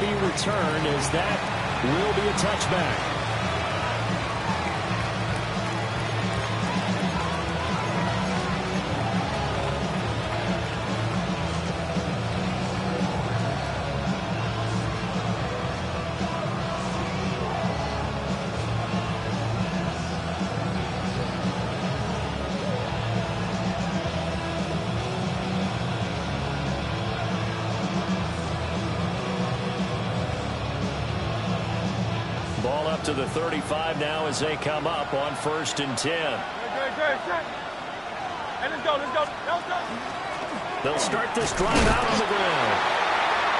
be returned as that will be a touchback. Ball up to the 35 now as they come up on 1st and 10. Hey, let's go. They'll start this drive out on the ground.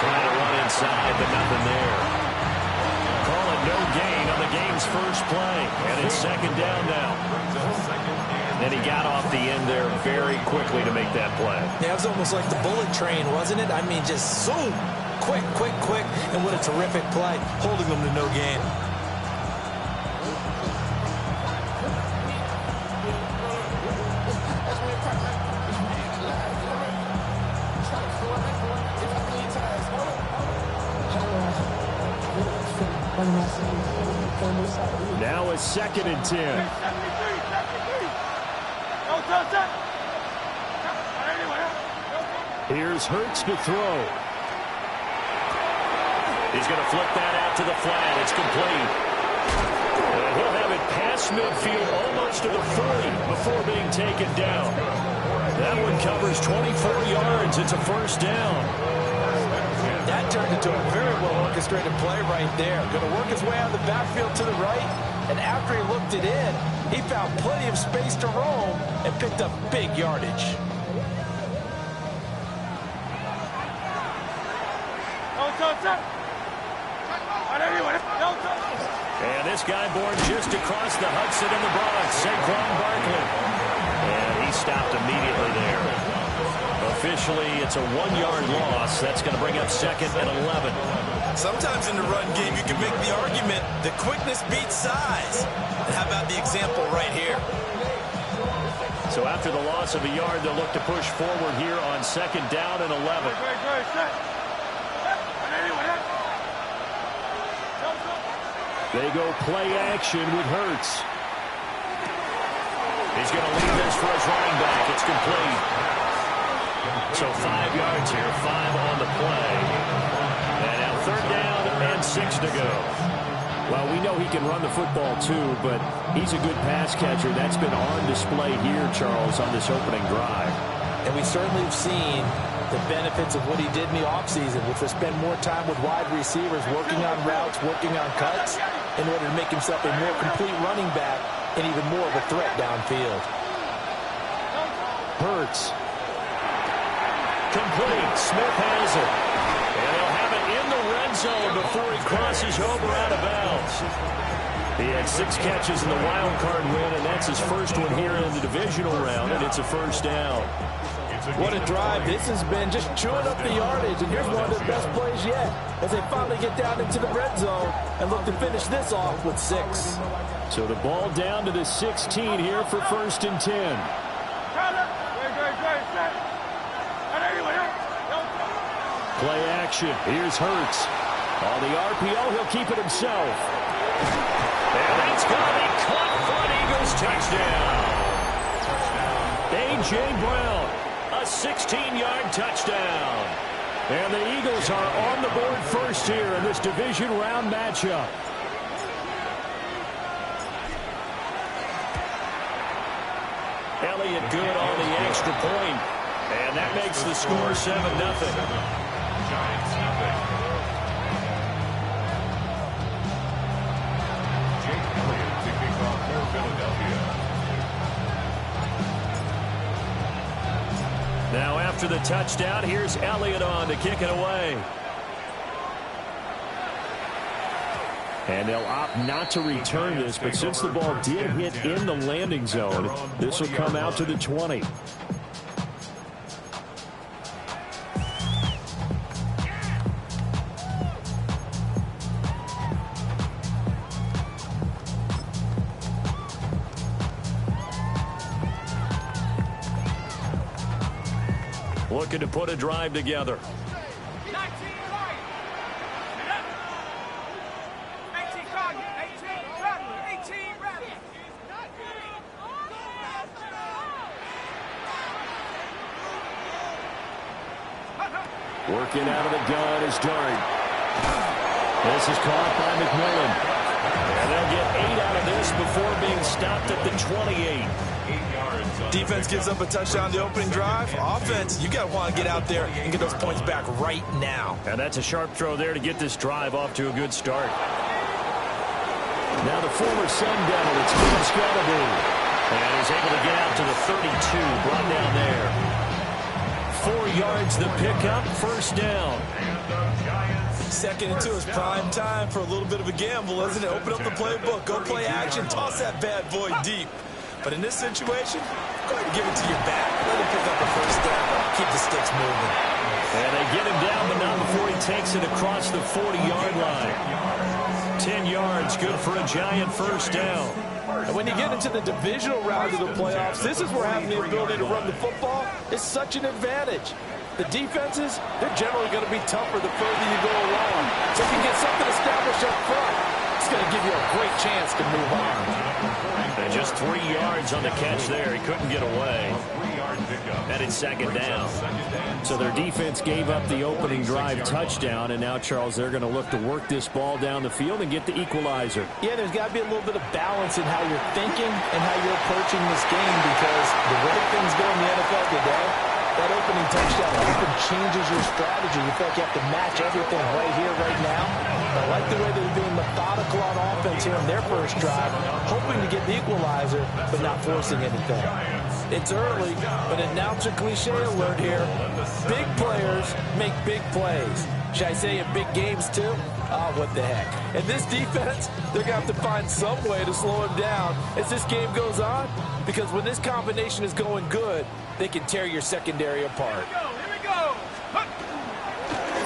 Trying to run inside, but nothing there. Call it no gain on the game's first play. And it's 2nd down now. And he got off the end there very quickly to make that play. Yeah, it was almost like the bullet train, wasn't it? I mean, just zoom. Quick. And what a terrific play. Holding them to no gain. Now it's 2nd and 10. Here's Hurts to throw. He's going to flip that out to the flat. It's complete. And he'll have it past midfield almost to the 40 before being taken down. That one covers 24 yards. It's a 1st down. That turned into a very well-orchestrated play right there. Going to work his way out of the backfield to the right, and after he looked it in, he found plenty of space to roam and picked up big yardage. And this guy born just across the Hudson in the Bronx, Saquon Barkley. And he stopped immediately there. Officially, it's a 1-yard loss. That's going to bring up 2nd and 11. Sometimes in the run game, you can make the argument that quickness beats size. And how about the example right here? So after the loss of a yard, they'll look to push forward here on 2nd down and 11. They go play action with Hurts. He's going to leave this for his running back. It's complete. So 5 yards here, 5 on the play. And now 3rd down and 6 to go. Well, we know he can run the football too, but he's a good pass catcher. That's been on display here, Charles, on this opening drive. And we certainly have seen the benefits of what he did in the offseason, which was spend more time with wide receivers, working on routes, working on cuts, in order to make himself a more complete running back and even more of a threat downfield. Hurts. Complete. Smith has it. And they'll have it in the red zone before he crosses over out of bounds. He had 6 catches in the wild card win, and that's his first one here in the divisional round, and it's a 1st down. What a drive. This has been just chewing up the yardage, and here's one of their best plays yet as they finally get down into the red zone and look to finish this off with 6. So the ball down to the 16 here for 1st and 10. Play action. Here's Hurts. On the RPO, he'll keep it himself. And that's going to be caught for an Eagles touchdown. A.J. Brown, a 16-yard touchdown. And the Eagles are on the board first here in this division round matchup. Elliott good on the extra point. And that makes the score 7-0. Now after the touchdown, here's Elliott on to kick it away. And they'll opt not to return this, but since the ball did hit in the landing zone, this will come out to the 20. Looking to put a drive together. Working out of the gun is Dart. This is caught by McMillan. And they'll get 8 out of this before being stopped at the 28. Defense gives up a touchdown the opening drive. Offense, you got to want to get out there and get those points back right now. And that's a sharp throw there to get this drive off to a good start. Now the former Sun Devil, it's Kevin Scalaboo. And he's able to get out to the 32, brought down there. 4 yards the pickup, first down. 2nd and 2 is prime time for a little bit of a gamble, isn't it? Open up the playbook, go play action, toss that bad boy deep. But in this situation, go ahead and give it to your back. Let him pick up the first down. Keep the sticks moving. And they get him down, but not before he takes it across the 40-yard line. 10 yards, good for a Giant first down. And when you get into the divisional round of the playoffs, this is where having the ability to run the football is such an advantage. The defenses, they're generally going to be tougher the further you go along. So if you get something established up front, it's going to give you a great chance to move on. And just 3 yards on the catch there. He couldn't get away. And it's 2nd down. So their defense gave up the opening drive touchdown, and now, Charles, they're going to look to work this ball down the field and get the equalizer. Yeah, there's got to be a little bit of balance in how you're thinking and how you're approaching this game, because the way things go in the NFL today, that opening touchdown often changes your strategy. You feel like you have to match everything right here, right now. I like the way they're being methodical on offense here in their first drive, hoping to get the equalizer, but not forcing anything. It's early, but announcer cliche alert here. Big players make big plays. Should I say in big games too? Oh, what the heck. And this defense, they're going to have to find some way to slow him down as this game goes on, because when this combination is going good, they can tear your secondary apart. Here we go.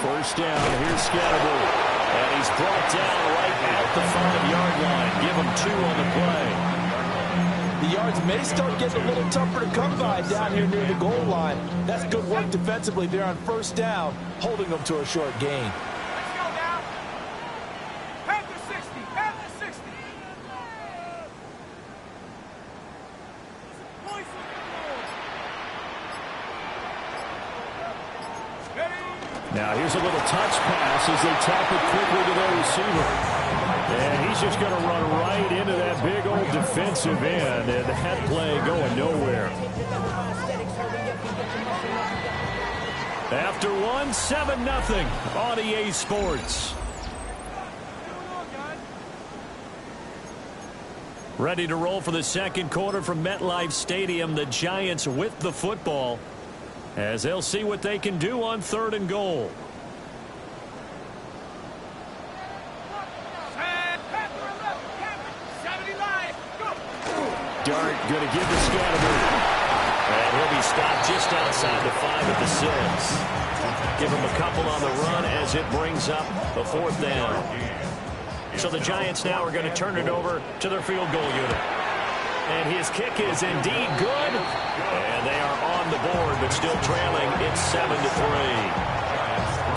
First down, here's Scalaboo. And he's brought down right at the 5-yard line. Give him 2 on the play. The yards may start getting a little tougher to come by down here near the goal line. That's good work defensively there on first down, holding them to a short gain. Let's go now. Panther 60. Panther 60. Now here's a little touch pass as they tap it quickly to their receiver. And he's just going to run right into that big old defensive end, and that play going nowhere. After one, 7-0 on EA Sports. Ready to roll for the second quarter from MetLife Stadium. The Giants with the football, as they'll see what they can do on 3rd and goal. Dart going to give to Scalaboo. And he'll be stopped just outside the 5 at the 6. Give him a couple on the run as it brings up the 4th down. So the Giants now are going to turn it over to their field goal unit. And his kick is indeed good. And they are on the board, but still trailing. It's 7-3.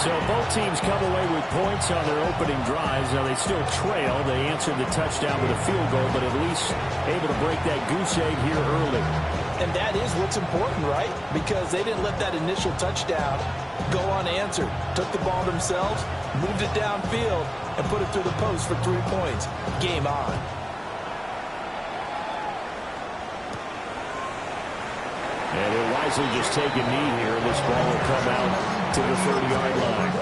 So both teams come away with points on their opening drives. Now they still trail. They answered the touchdown with a field goal, but at least able to break that goose egg here early. And that is what's important, right? Because they didn't let that initial touchdown go unanswered. Took the ball themselves, moved it downfield, and put it through the post for 3 points. Game on. And he'll wisely just take a knee here. This ball will come out to the 30-yard line.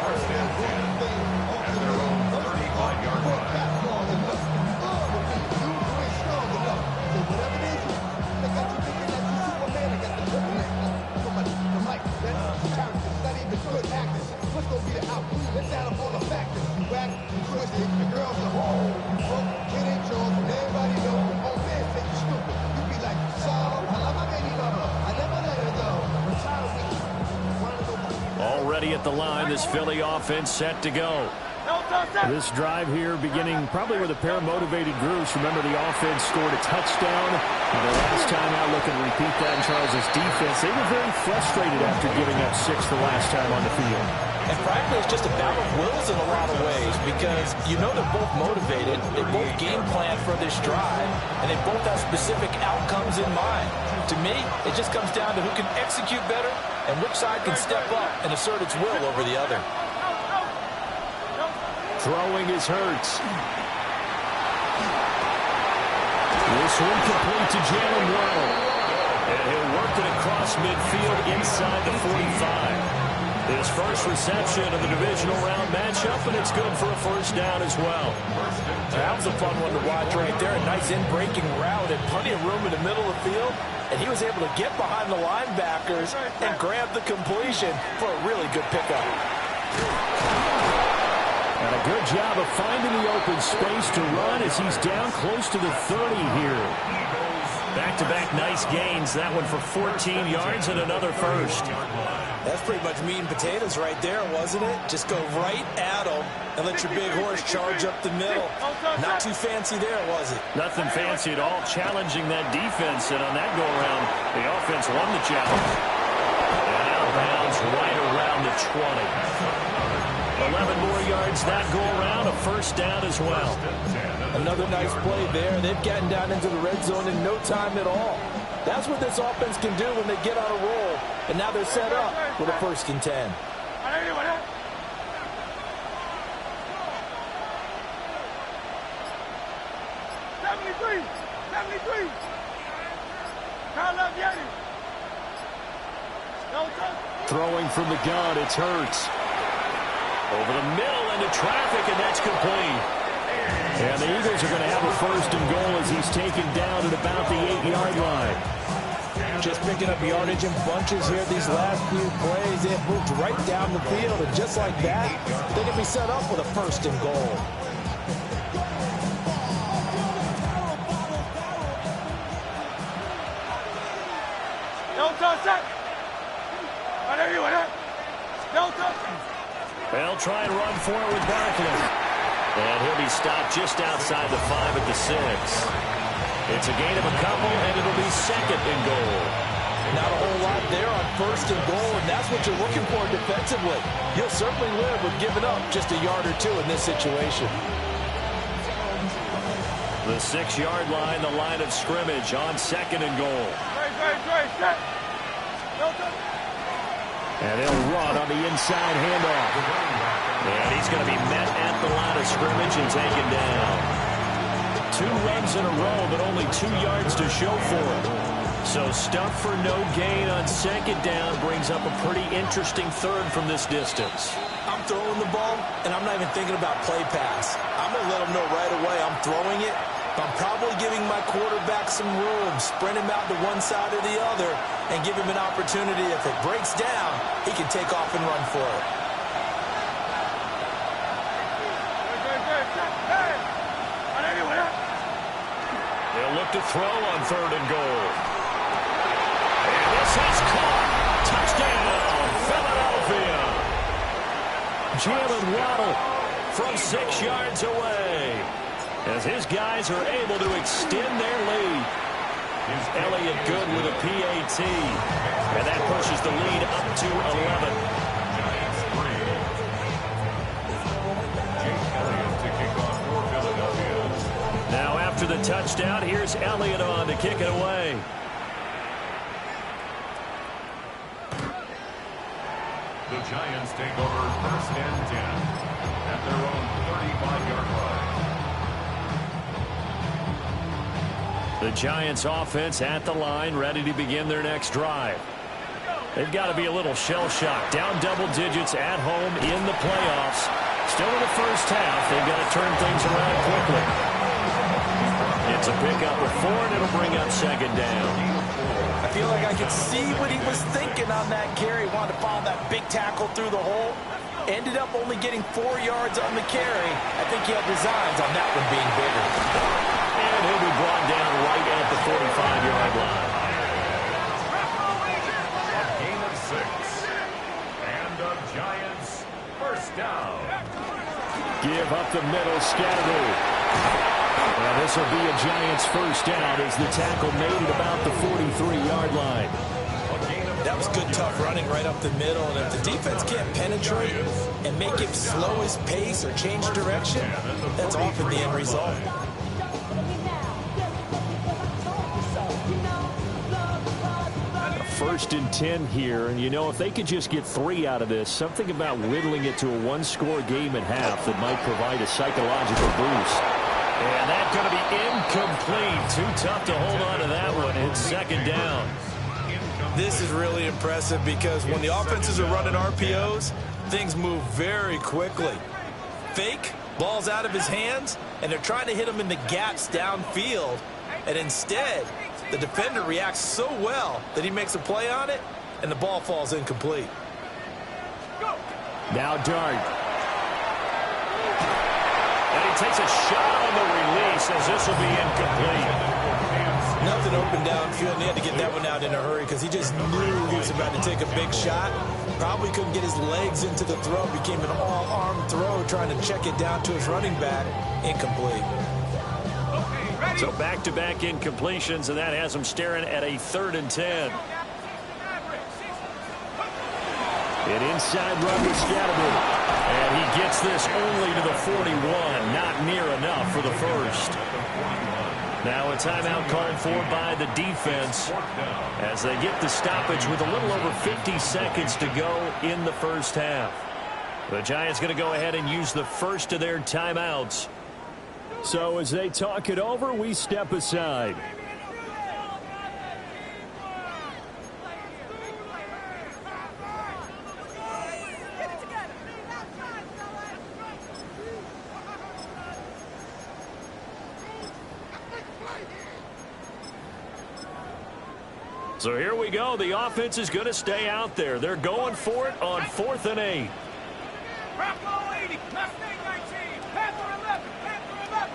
Already at the line, this Philly offense set to go. This drive here beginning probably with a pair of motivated groups. Remember, the offense scored a touchdown. And the last time out, looking to repeat that in Charles' defense. They were very frustrated after giving up 6 the last time on the field. And frankly, it's just a battle of wills in a lot of ways, because you know they're both motivated, they both game plan for this drive, and they both have specific outcomes in mind. To me, it just comes down to who can execute better and which side can step up and assert its will over the other. Throwing is Hurts. This one complete to Jalen Waddle. And he'll work it across midfield inside the 45. His first reception of the divisional round matchup, and it's good for a first down as well. That was a fun one to watch right there. A nice in-breaking route and plenty of room in the middle of the field. And he was able to get behind the linebackers and grab the completion for a really good pickup. And a good job of finding the open space to run as he's down close to the 30 here. Back-to-back nice gains. That one for 14 yards and another first. That's pretty much meat and potatoes right there, wasn't it? Just go right at them and let your big horse charge up the middle. Not too fancy there, was it? Nothing fancy at all. Challenging that defense, and on that go-around, the offense won the challenge. And out of bounds right around the 20. 11 more yards that go-around, a first down as well. Another nice play there. They've gotten down into the red zone in no time at all. That's what this offense can do when they get on a roll. And now they're set up with a 1st and 10. Throwing from the gun, it's Hurts. Over the middle into traffic, and that's complete. And the Eagles are going to have a 1st and goal as he's taken down at about the 8-yard line. Just picking up yardage in bunches here these last few plays. They have moved right down the field, and just like that, they can be set up with a 1st and goal. They'll try and run for it with Barkley. And he'll be stopped just outside the 5 at the 6. It's a gain of a couple, and it'll be 2nd and goal. Not a whole lot there on 1st and goal, and that's what you're looking for defensively. You'll certainly live with giving up just a yard or two in this situation. The 6-yard line, the line of scrimmage on 2nd and goal. And they'll run on the inside handoff. And he's going to be met at the line of scrimmage and taken down. 2 runs in a row, but only 2 yards to show for it. So stuff for no gain on 2nd down brings up a pretty interesting 3rd from this distance. I'm throwing the ball, and I'm not even thinking about play pass. I'm going to let him know right away I'm throwing it. But I'm probably giving my quarterback some room, spread him out to one side or the other, and give him an opportunity. If it breaks down, he can take off and run for it. They'll look to throw on 3rd and goal. And this is caught. Touchdown, Philadelphia. Jalen Waddle from 6 yards away, as his guys are able to extend their lead. Elliott good with a PAT, and that pushes the lead up to 11. Now after the touchdown, here's Elliott on to kick it away. The Giants take over 1st and 10 at their own 35-yard line. The Giants offense at the line, ready to begin their next drive. They've got to be a little shell-shocked. Down double digits at home in the playoffs. Still in the first half. They've got to turn things around quickly. It's a pickup of 4, and it'll bring up 2nd down. I feel like I could see what he was thinking on that carry. Wanted to follow that big tackle through the hole. Ended up only getting 4 yards on the carry. I think he had designs on that one being bigger. And he'll be brought down right at the 45-yard line. A gain of 6. And the Giants 1st down. Give up the middle, Scatteroo. And this will be a Giants 1st down as the tackle made at about the 43-yard line. That was good, tough running right up the middle. And if the defense can't penetrate and make him slow his pace or change direction, that's often the end result. 1st and 10 here. And, you know, if they could just get 3 out of this, something about whittling it to a 1-score game at half that might provide a psychological boost. And that's going to be incomplete. Too tough to hold on to that one. It's 2nd down. This is really impressive because when the offenses are running RPOs, things move very quickly. Fake, ball's out of his hands, and they're trying to hit him in the gaps downfield. And instead, the defender reacts so well that he makes a play on it, and the ball falls incomplete. Now Dart. And he takes a shot on the release as this will be incomplete. Nothing open downfield, and he had to get that one out in a hurry because he just knew he was about to take a big shot. Probably couldn't get his legs into the throw. Became an all-arm throw trying to check it down to his running back. Incomplete. So back-to-back incompletions, and that has him staring at a 3rd and 10. An inside run with Scatterby. And he gets this only to the 41. Not near enough for the first. Now a timeout called for by the defense as they get the stoppage with a little over 50 seconds to go in the first half. The Giants going to go ahead and use the first of their timeouts. So as they talk it over, we step aside. So here we go. The offense is going to stay out there. They're going for it on 4th and 8. Bravo 80, Mustang 19, Panther 11, Panther 11.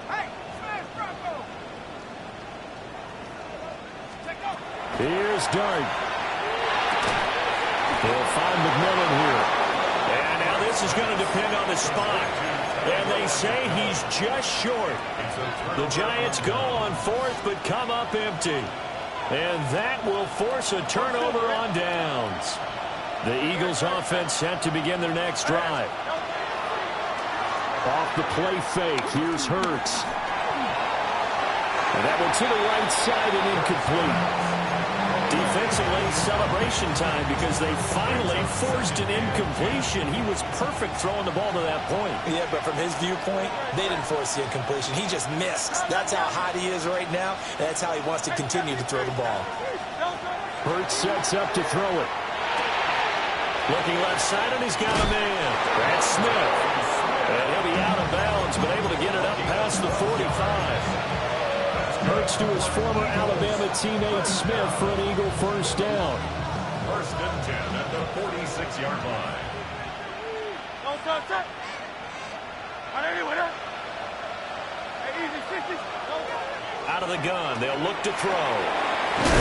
Hey, smash Bravo. Take off. Here's Dart. They'll find McMillan here. And now this is going to depend on the spot. And they say he's just short. The Giants go on 4th but come up empty. And that will force a turnover on downs. The Eagles offense set to begin their next drive. Off the play fake, here's Hurts. And that one to the right side and incomplete. Defensively, celebration time because they finally forced an incompletion. He was perfect throwing the ball to that point. Yeah, but from his viewpoint, they didn't force the incompletion. He just missed. That's how hot he is right now. That's how he wants to continue to throw the ball. Hurts sets up to throw it. Looking left side, and he's got a man. That's Smith. And he'll be out of bounds, but able to get it up past the 45. Hurts to his former Alabama teammate Smith for an Eagle first down. 1st and 10 at the 46-yard line. Out of the gun, they'll look to throw.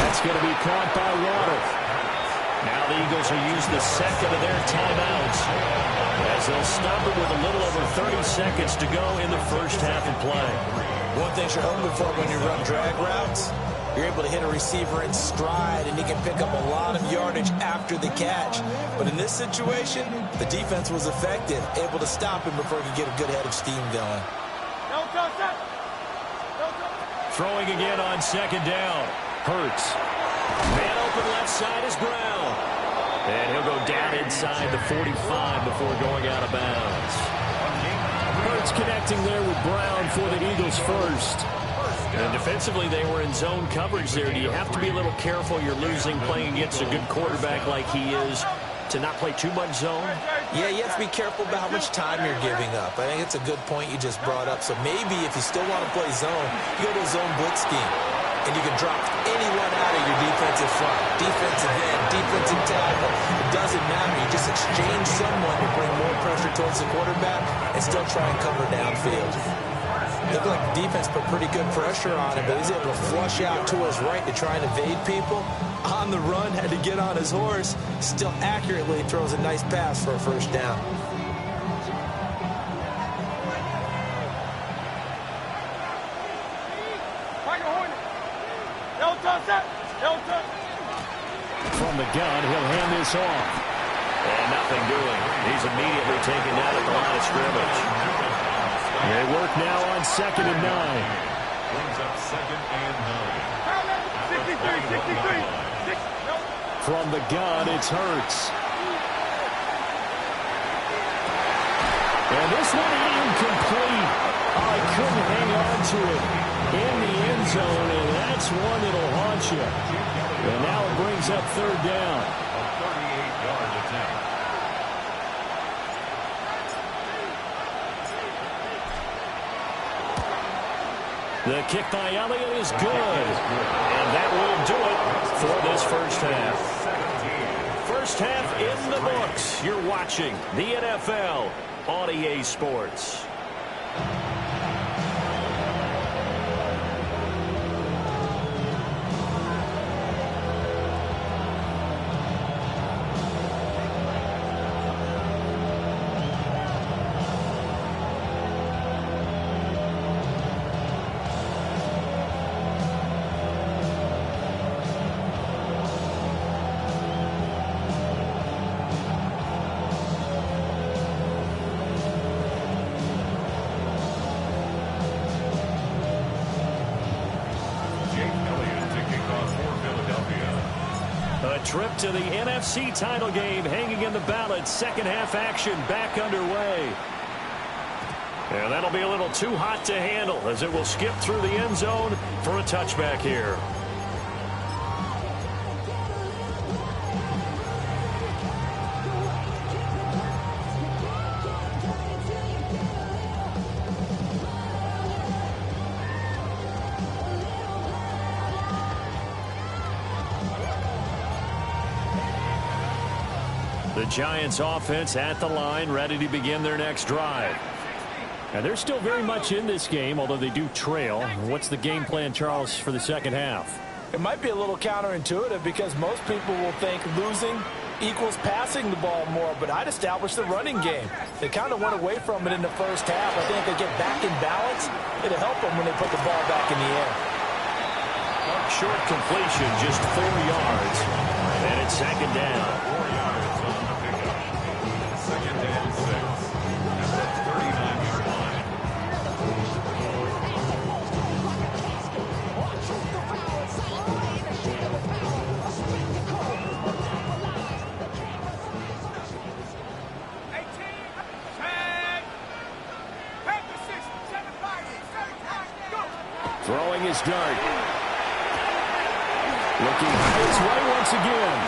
That's going to be caught by Water. Now the Eagles will use the 2nd of their timeouts as they'll stop it with a little over 30 seconds to go in the first half of play. One thing you're hoping for when you run drag routes, you're able to hit a receiver in stride, and he can pick up a lot of yardage after the catch. But in this situation, the defense was effective, able to stop him before he could get a good head of steam going. Throwing again on 2nd down. Hurts. Man open left side is Brown. And he'll go down inside the 45 before going out of bounds. Hurts connecting there with Brown for the Eagles first. And defensively, they were in zone coverage there. Do you have to be a little careful? You're losing playing against a good quarterback like he is to not play too much zone? Yeah, you have to be careful about how much time you're giving up. I think it's a good point you just brought up. So maybe if you still want to play zone, you go to a zone blitz scheme. And you can drop anyone out of your defensive front. Defensive end, defensive tackle. It doesn't matter. You just exchange someone to bring more pressure towards the quarterback and still try and cover downfield. Looked like the defense put pretty good pressure on him, but he's able to flush out to his right to try and evade people. On the run, had to get on his horse. Still accurately throws a nice pass for a first down. From the gun, he'll hand this off. And nothing doing. He's immediately taken down at the line of scrimmage. They work now on 2nd and 9. brings up 2nd and 9. 63. From the gun, it's Hurts. And this one incomplete. Oh, he couldn't hang on to it in the end zone, and that's one that'll haunt you. And now it brings up 3rd down. A 38-yard attempt. The kick by Elliott is good. And that will do it for this first half. First half in the books. You're watching the NFL on EA Sports. Trip to the NFC title game hanging in the balance. Second half action back underway. And that'll be a little too hot to handle as it will skip through the end zone for a touchback here. The Giants offense at the line, ready to begin their next drive. And they're still very much in this game, although they do trail. What's the game plan, Charles, for the second half? It might be a little counterintuitive because most people will think losing equals passing the ball more, but I'd establish the running game. They kind of went away from it in the first half. I think if they get back in balance, it'll help them when they put the ball back in the air. Short completion, just 4 yards. And it's 2nd down. 4 yards on the pickup. 2nd and 6 at the 39-yard line. Throwing his dart. Looking his way once again.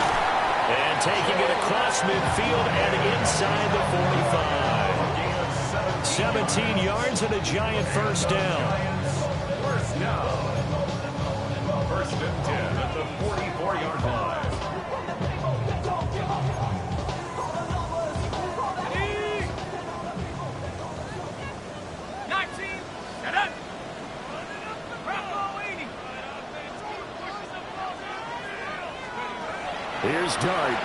And taking it across midfield and inside the 45. 17 yards and a Giant first down. First down. 1st and 10 at the 44-yard line. Here's Dart.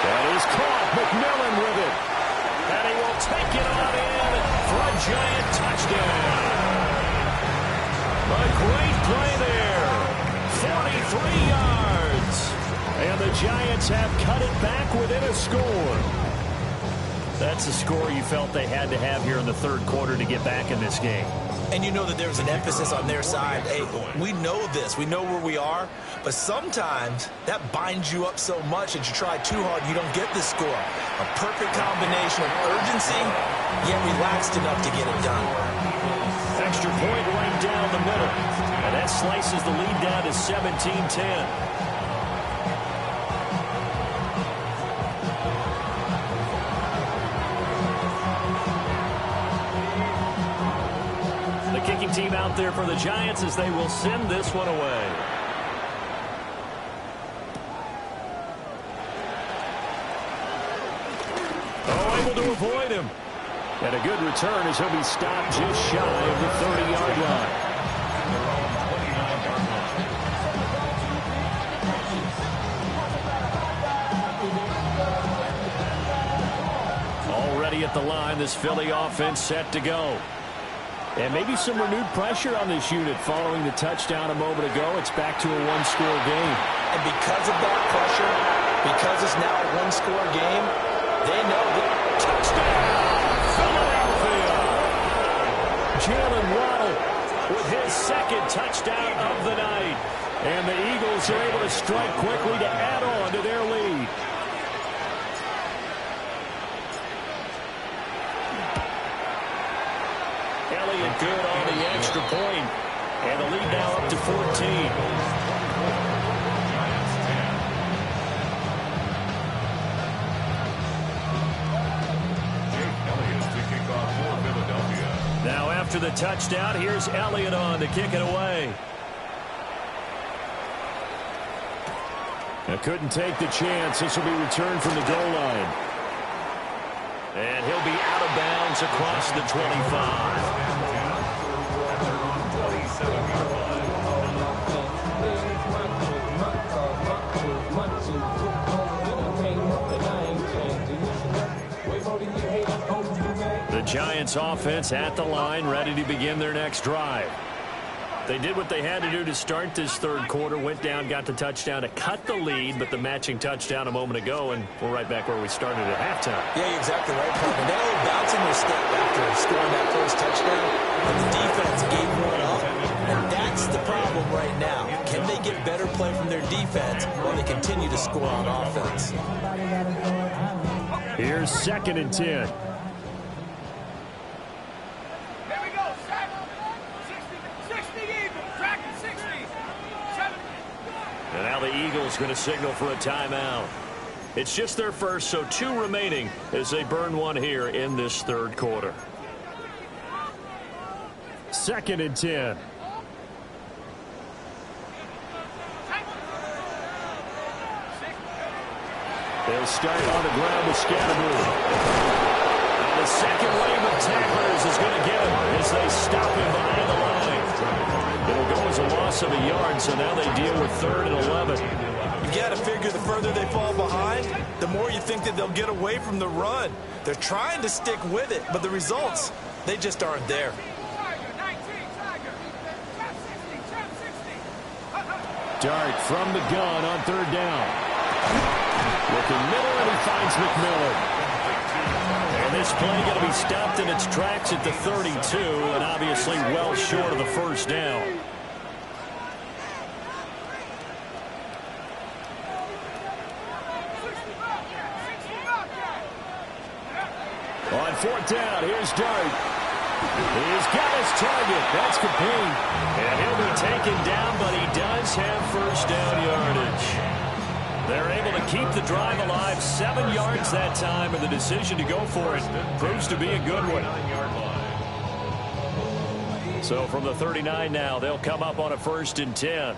That is caught. McMillan with it. And he will take it on in for a Giant touchdown. A great play there. 43 yards. And the Giants have cut it back within a score. That's a score you felt they had to have here in the 3rd quarter to get back in this game. And you know that there was an emphasis on their side. Hey, we know this. We know where we are. But sometimes that binds you up so much that you try too hard, you don't get this score. A perfect combination of urgency, yet relaxed enough to get it done. Extra point right down the middle. And that slices the lead down to 17-10. Kicking team out there for the Giants as they will send this one away. Oh, able to avoid him. And a good return as he'll be stopped just shy of the 30-yard line. Already at the line, this Philly offense set to go. And maybe some renewed pressure on this unit following the touchdown a moment ago. It's back to a one-score game. And because of that pressure, because it's now a one-score game, they know that touchdown, Philadelphia. Jalen Waddle with his second touchdown of the night. And the Eagles are able to strike quickly to add on to their lead. Elliott good on the extra point. And the lead now up to 14. Now after the touchdown, here's Elliott on to kick it away. Couldn't take the chance. This will be returned from the goal line. And he'll be out of bounds across the 25. The Giants offense at the line, ready to begin their next drive. They did what they had to do to start this third quarter, went down, got the touchdown to cut the lead, but the matching touchdown a moment ago, and we're right back where we started at halftime. Yeah, you're exactly right, Parker. They were bouncing their step after scoring that first touchdown, but the defense gave one up, and that's the problem right now. Can they get better play from their defense while they continue to score on offense? Here's 2nd and 10. And now the Eagles going to signal for a timeout. It's just their first, so 2 remaining as they burn one here in this third quarter. 2nd and 10. They'll start on the ground with Scatterbrain. And the second wave of tacklers is going to get him as they stop him behind the line. It'll go as a loss of a yard, so now they deal with 3rd and 11. You've got to figure the further they fall behind, the more you think that they'll get away from the run. They're trying to stick with it, but the results, they just aren't there. Dart from the gun on 3rd down. Looking middle, and he finds McMillan. And this play going to be stopped in its tracks at the 32, and obviously well short of the first down. On 4th down, here's Dart. He's got his target. That's complete. And he'll be taken down, but he does have first down yardage. They're able to keep the drive alive, 7 yards that time, and the decision to go for it proves to be a good one. So from the 39 now, they'll come up on a 1st and 10.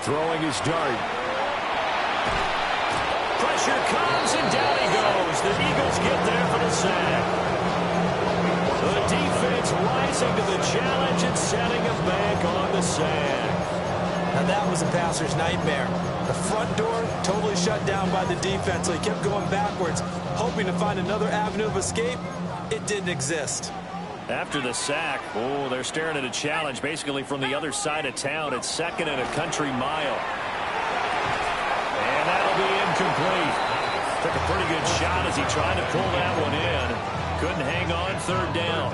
Throwing his Dart. Pressure comes, and down he goes. The Eagles get there for the sack. The defense rising to the challenge and setting him back on the sack. Now that was a passer's nightmare. The front door totally shut down by the defense, so he kept going backwards, hoping to find another avenue of escape. It didn't exist. After the sack, oh, they're staring at a challenge basically from the other side of town. It's 2nd and a country mile. And that'll be incomplete. Took a pretty good shot as he tried to pull that one in. Couldn't hang on 3rd down.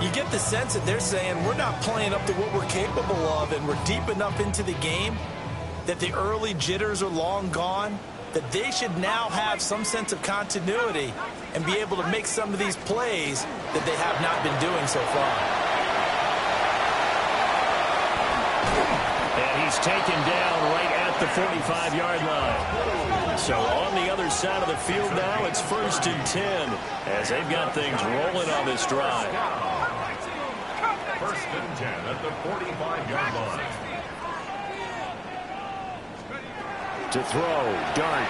You get the sense that they're saying we're not playing up to what we're capable of, and we're deep enough into the game that the early jitters are long gone, that they should now have some sense of continuity and be able to make some of these plays that they have not been doing so far. And he's taken down right at the 45-yard line. So on the other side of the field now, it's 1st and 10 as they've got things rolling on this drive. 1st and 10 at the 45-yard line. To throw, Dart.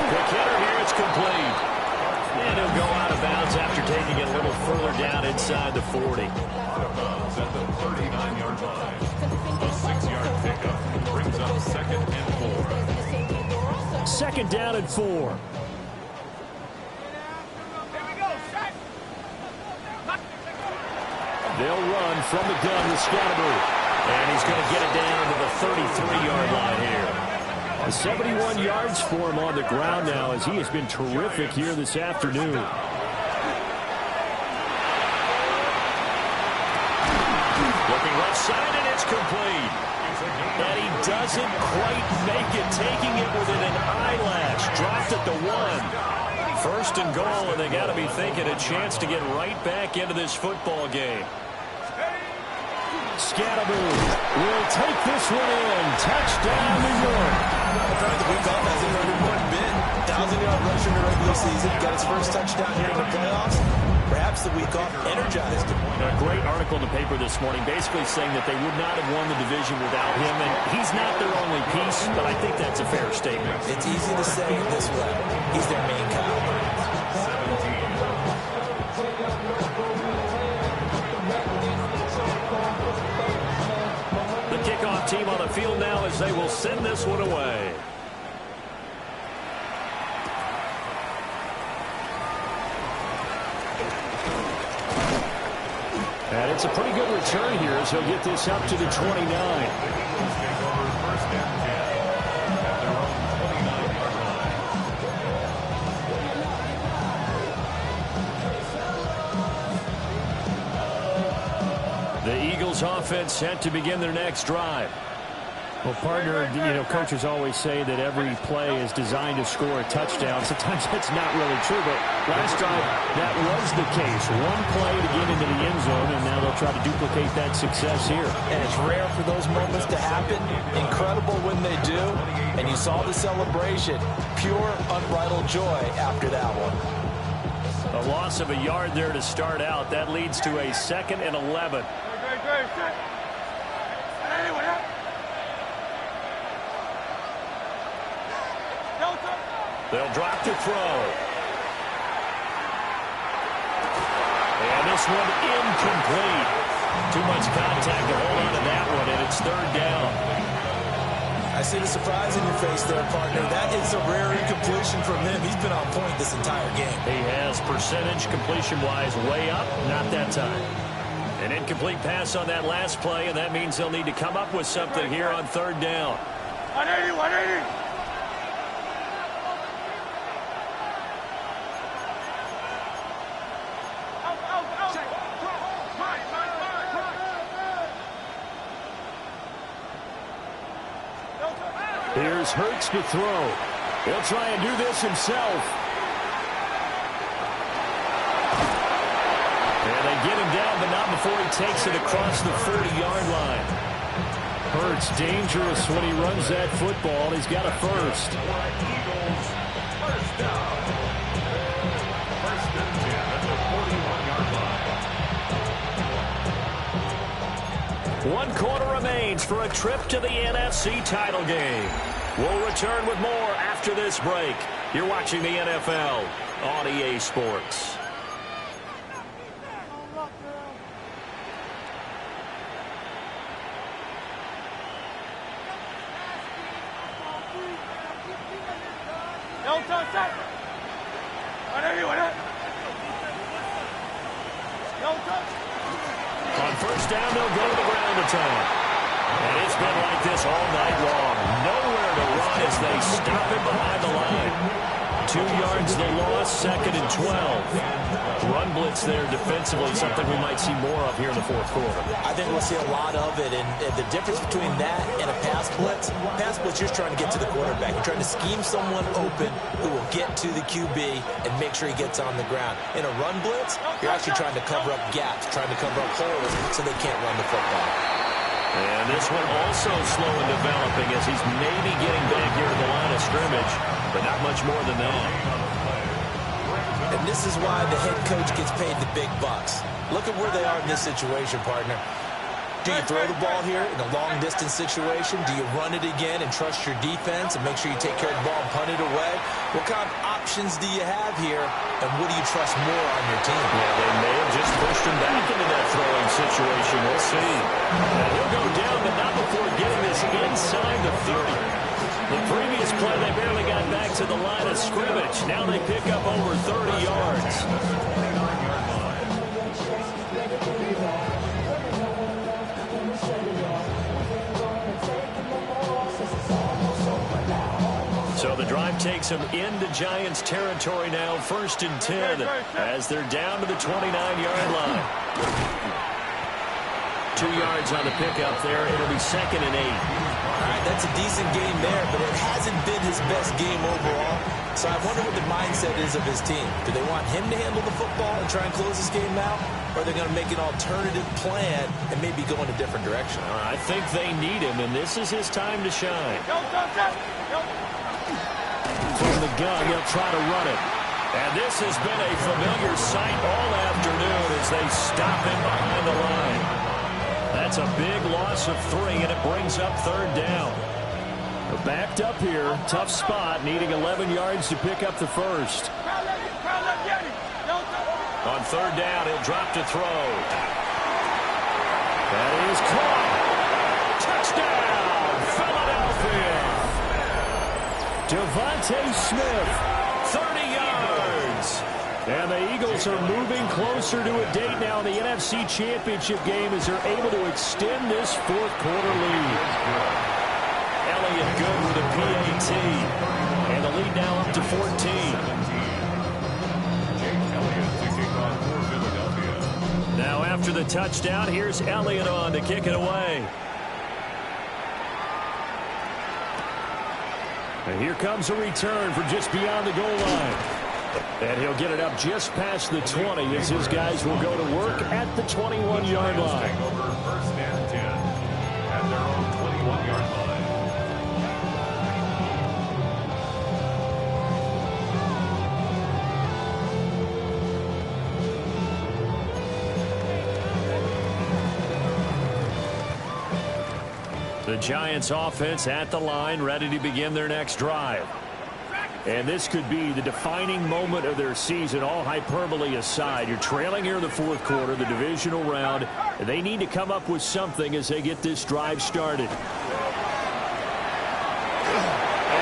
Quick hitter here, it's complete. And he'll go out of bounds after taking it a little further down inside the 40. Out of bounds at the 39-yard line. A 6-yard pickup brings up 2nd and 4. 2nd down and 4. They'll run from the gun with Scatterby. And he's going to get it down to the 33-yard line here. 71 yards for him on the ground now as he has been terrific here this afternoon. Looking left side, and it's complete. And he doesn't quite make it, taking it within an eyelash. Dropped at the 1. First and goal, and they got to be thinking a chance to get right back into this football game. Scatterby will take this one in. Touchdown, New York. Probably the week off has a very important bid. 1,000-yard rusher in the regular season. Got his first touchdown here in the playoffs. Perhaps the week off energized him. A great article in the paper this morning basically saying that they would not have won the division without him. And he's not their only piece, but I think that's a fair statement. It's easy to say it this way. He's their main Kyle. The kickoff team on the field now as they will send this one away. And it's a pretty good return here as he'll get this up to the 29. The Eagles offense set to begin their next drive. Well, partner, coaches always say that every play is designed to score a touchdown. Sometimes that's not really true, but last drive that was the case. One play to get into the end zone, and now they'll try to duplicate that success here. And it's rare for those moments to happen. Incredible when they do. And you saw the celebration. Pure, unbridled joy after that one. A loss of a yard there to start out. That leads to a 2nd and 11. They'll drop to throw. And this one incomplete. Too much contact to hold on to that one, and it's 3rd down. I see the surprise in your face there, partner. That is a rare incompletion from him. He's been on point this entire game. He has percentage completion-wise way up, not that time. An incomplete pass on that last play, and that means they'll need to come up with something here on 3rd down. 180, 180. Here's Hurts to throw. He'll try and do this himself. And they get him down, but not before he takes it across the 40-yard line. Hurts dangerous when he runs that football. He's got a first. Eagles, first down. First and 10 at the 41-yard line. 1 quarter remains for a trip to the NFC title game. We'll return with more after this break. You're watching the NFL on EA Sports. On first down, they'll go to the ground attack. And it's been like this all night long. Nowhere to run as they stop him behind the line. 2 yards the loss, 2nd and 12. Run blitz there defensively, something we might see more of here in the 4th quarter. I think we'll see a lot of it, and the difference between that and a pass blitz, you're trying to get to the quarterback. You're trying to scheme someone open who will get to the QB and make sure he gets on the ground. In a run blitz, you're actually trying to cover up gaps, trying to cover up holes so they can't run the football. And this one also slow in developing as he's maybe getting back here to the line of scrimmage, but not much more than that. And this is why the head coach gets paid the big bucks. Look at where they are in this situation, partner. Do you throw the ball here in a long-distance situation? Do you run it again and trust your defense and make sure you take care of the ball and punt it away? What kind of options do you have here, and what do you trust more on your team? Yeah, they may have just pushed him back into that throwing situation. We'll see. And he'll go down, but not before getting this inside the 30. The previous play, they barely got back to the line of scrimmage. Now they pick up over 30 yards. takes them into Giants territory now, 1st and 10, as they're down to the 29-yard line. 2 yards on the pickup there. It'll be 2nd and 8. All right, that's a decent game there, but it hasn't been his best game overall. So I wonder what the mindset is of his team. Do they want him to handle the football and try and close this game out? Or are they going to make an alternative plan and maybe go in a different direction? I think they need him, and this is his time to shine. From the gun, he'll try to run it. And this has been a familiar sight all afternoon as they stop him behind the line. That's a big loss of 3, and it brings up 3rd down. They're backed up here. Tough spot, needing 11 yards to pick up the first. On 3rd down, he'll drop to throw. That is caught. Touchdown, Philadelphia. Devontae Smith, 30 yards. And the Eagles are moving closer to a date now in the NFC Championship game as they're able to extend this 4th quarter lead. Elliott good with a PAT. And the lead now up to 14. Now after the touchdown, here's Elliott on to kick it away. And here comes a return for just beyond the goal line. And he'll get it up just past the 20 as his guys will go to work at the 21-yard line. Over 1st and 10 at their own 21-yard line. The Giants offense at the line, ready to begin their next drive. And this could be the defining moment of their season, all hyperbole aside. You're trailing here in the 4th quarter, the divisional round. They need to come up with something as they get this drive started. And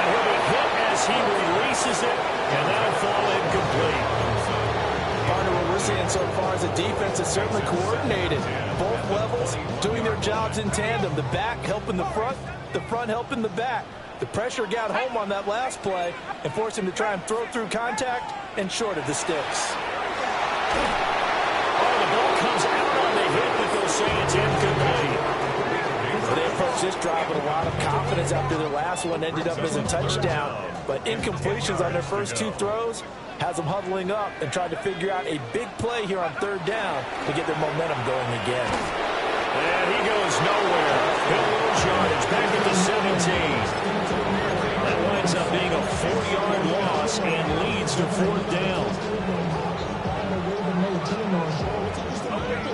he'll be hit as he releases it, and that'll fall incomplete. Part of what we're seeing so far is the defense is certainly coordinated. Both levels doing their jobs in tandem. The back helping the front helping the back. The pressure got home on that last play and forced him to try and throw through contact and short of the sticks. Oh, the ball comes out on the hit, but they'll say it's incomplete. They approached this drive with a lot of confidence after their last one ended up as a touchdown. But incompletions on their first 2 throws has them huddling up and trying to figure out a big play here on 3rd down to get their momentum going again. And he goes nowhere. He'll lose yardage back at the 17. That winds up being a 4-yard loss and leads to 4th down.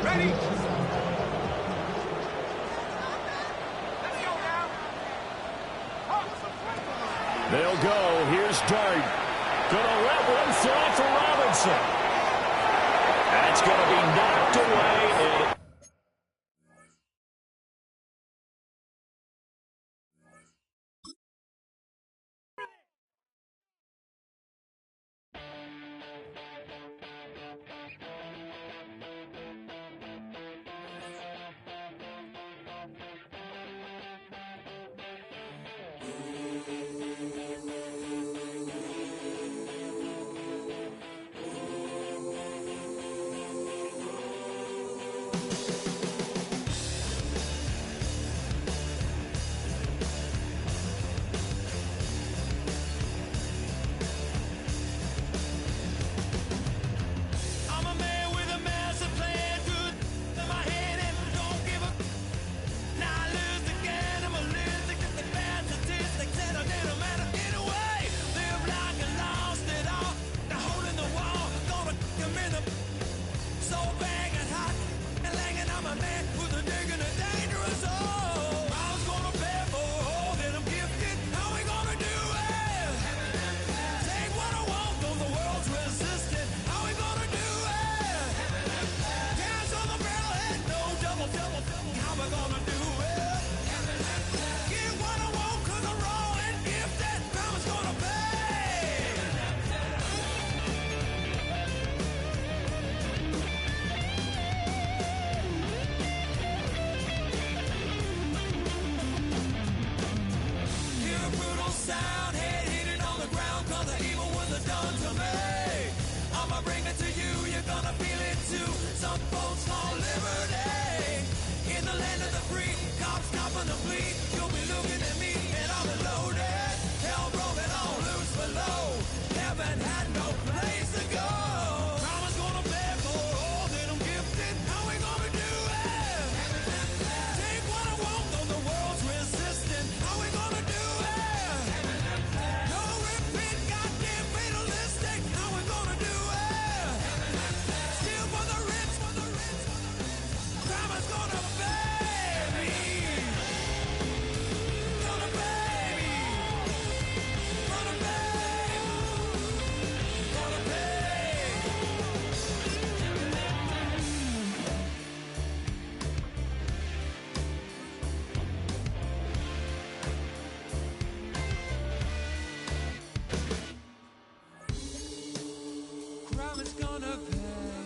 Ready? They'll go. Here's Dart. Gonna let one fly for Robinson. That's gonna be knocked away. And to some folks call liberty. In the land of the free, cops stopping the fleet. You'll be looking at me and I'm loaded. Hell broken on loose below. Haven't had no place to go. Mama's gonna beg for all that I'm gifted. How we gonna do it? Take what I want, though the world's resistant. How we gonna do it? No repeat, goddamn fatalistic. How we gonna do it? Steal for the rich, for the rich, for the rich. Mama's gonna pay me. Gonna pay me. Gonna pay. Gonna pay. Crime is gonna pay.